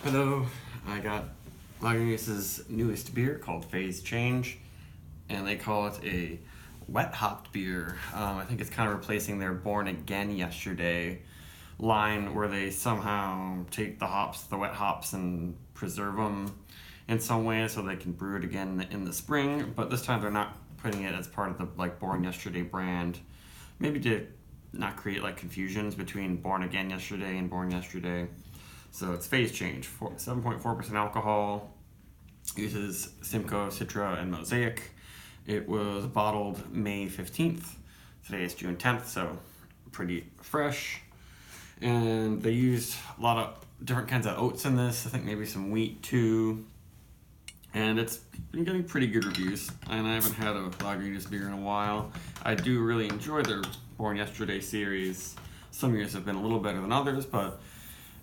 Hello, I got Lagunitas' newest beer called Phase Change, and they call it a wet hopped beer. I think it's kind of replacing their Born Again Yesterday line where they somehow take the wet hops, and preserve them in some way so they can brew it again in the spring. But this time they're not putting it as part of the Born Yesterday brand, maybe to not create confusions between Born Again Yesterday and Born Yesterday. So it's Phase Change, 7.4% alcohol, uses Simcoe, Citra, and Mosaic. It was bottled May 15th. Today is June 10th, so pretty fresh. And they used a lot of different kinds of oats in this. I think maybe some wheat too. And it's been getting pretty good reviews. And I haven't had a Lagunitas beer in a while. I do really enjoy their Born Yesterday series. Some years have been a little better than others, but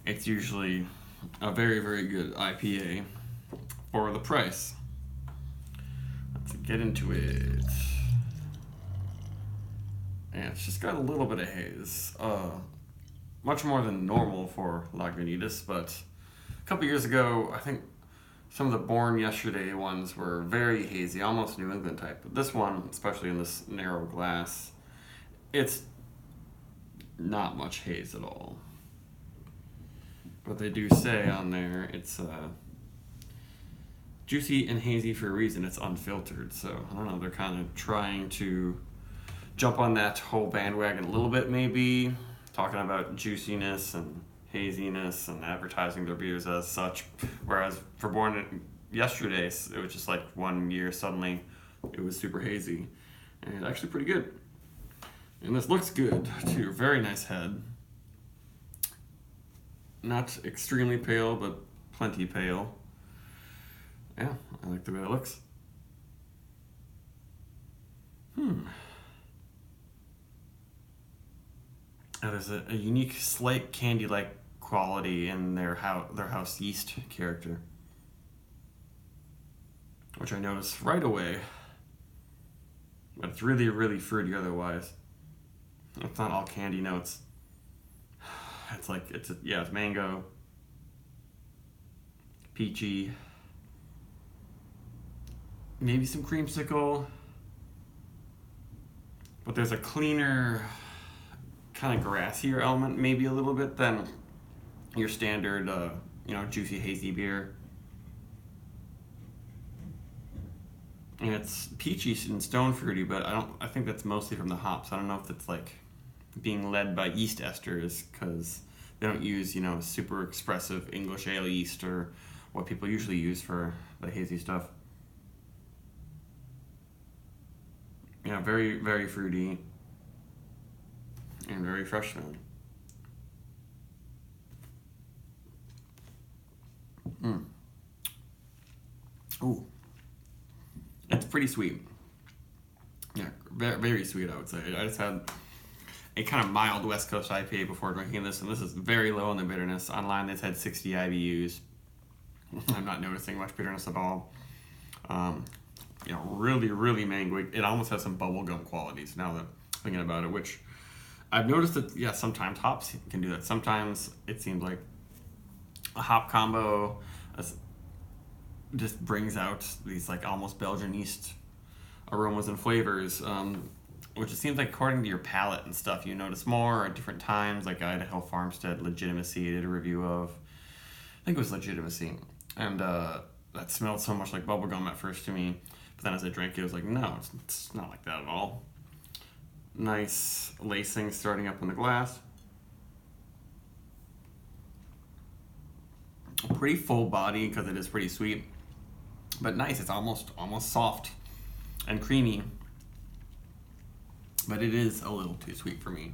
it's usually a very, very good IPA for the price. Let's get into it. And it's just got a little bit of haze. Much more than normal for Lagunitas, but a couple years ago, I think some of the Born Yesterday ones were very hazy, almost New England type. But this one, especially in this narrow glass, it's not much haze at all. But they do say on there it's juicy and hazy for a reason. It's unfiltered, so I don't know. They're kind of trying to jump on that whole bandwagon a little bit, maybe talking about juiciness and haziness and advertising their beers as such. Whereas for Born Yesterday, it was just 1 year suddenly it was super hazy, and it's actually pretty good. And this looks good too. Very nice head. Not extremely pale, but plenty pale. Yeah, I like the way it looks. Now there's a unique, slight candy-like quality in their house yeast character, which I noticed right away. But it's really, really fruity otherwise. It's not all candy notes. It's mango, peachy, maybe some creamsicle, but there's a cleaner, kind of grassier element, maybe a little bit, than your standard, juicy hazy beer. And it's peachy and stone fruity, but I think that's mostly from the hops. I don't know if it's being led by yeast esters, because they don't use super expressive English ale yeast or what people usually use for the hazy stuff. Yeah, very, very fruity and very fresh smelling. Ooh, it's pretty sweet. Yeah, very, very sweet, I would say. I just had a kind of mild West Coast IPA before drinking this, and this is very low in the bitterness. Online, they said 60 IBUs. I'm not noticing much bitterness at all. Really, really mangoey. It almost has some bubblegum qualities now that I'm thinking about it, which I've noticed that, sometimes hops can do that. Sometimes it seems like a hop combo just brings out these almost Belgian yeast aromas and flavors, which it seems like according to your palate and stuff, you notice more at different times. Idaho Farmstead Legitimacy, I did a review of. I think it was Legitimacy. And that smelled so much like bubblegum at first to me. But then as I drank it, I was like, no, it's not like that at all. Nice lacing starting up in the glass. Pretty full body because it is pretty sweet. But nice, it's almost soft and creamy. But it is a little too sweet for me.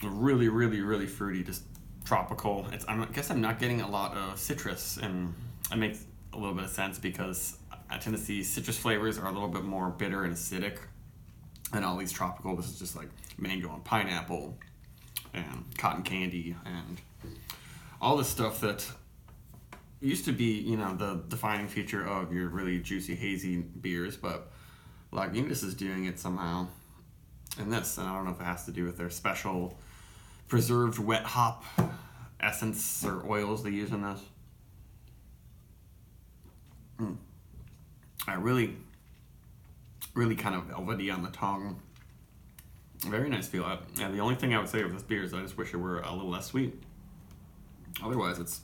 Really, really, really fruity, just tropical. I guess I'm not getting a lot of citrus, and it makes a little bit of sense because I tend to see citrus flavors are a little bit more bitter and acidic, and all these tropical. This is just mango and pineapple, and cotton candy, and all this stuff that used to be, the defining feature of your really juicy, hazy beers, but Lagunitas is doing it somehow in this, and I don't know if it has to do with their special preserved wet hop essence or oils they use in this. Really, really kind of velvety on the tongue. Very nice feel. Yeah, the only thing I would say of this beer is I just wish it were a little less sweet. Otherwise, it's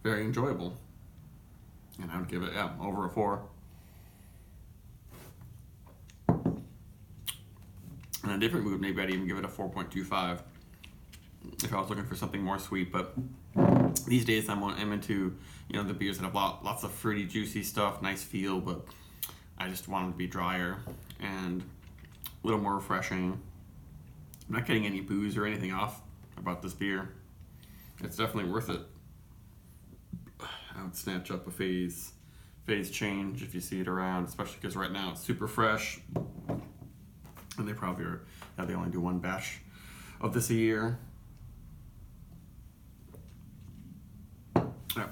very enjoyable. And I would give it, yeah, over a 4. In a different mood, maybe I'd even give it a 4.25 if I was looking for something more sweet. But these days I'm into, the beers that have lots of fruity, juicy stuff, nice feel, but I just want them to be drier and a little more refreshing. I'm not getting any booze or anything off about this beer. It's definitely worth it. I would snatch up a phase change if you see it around, especially because right now it's super fresh. And they probably are, they only do 1 batch of this a year. Yeah.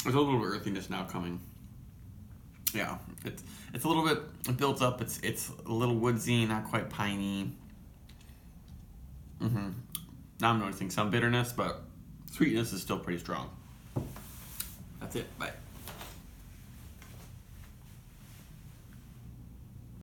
There's a little bit of earthiness now coming. Yeah, it's a little bit built up. It's a little woodsy, not quite piney. Now I'm noticing some bitterness, but sweetness is still pretty strong. That's it. Bye.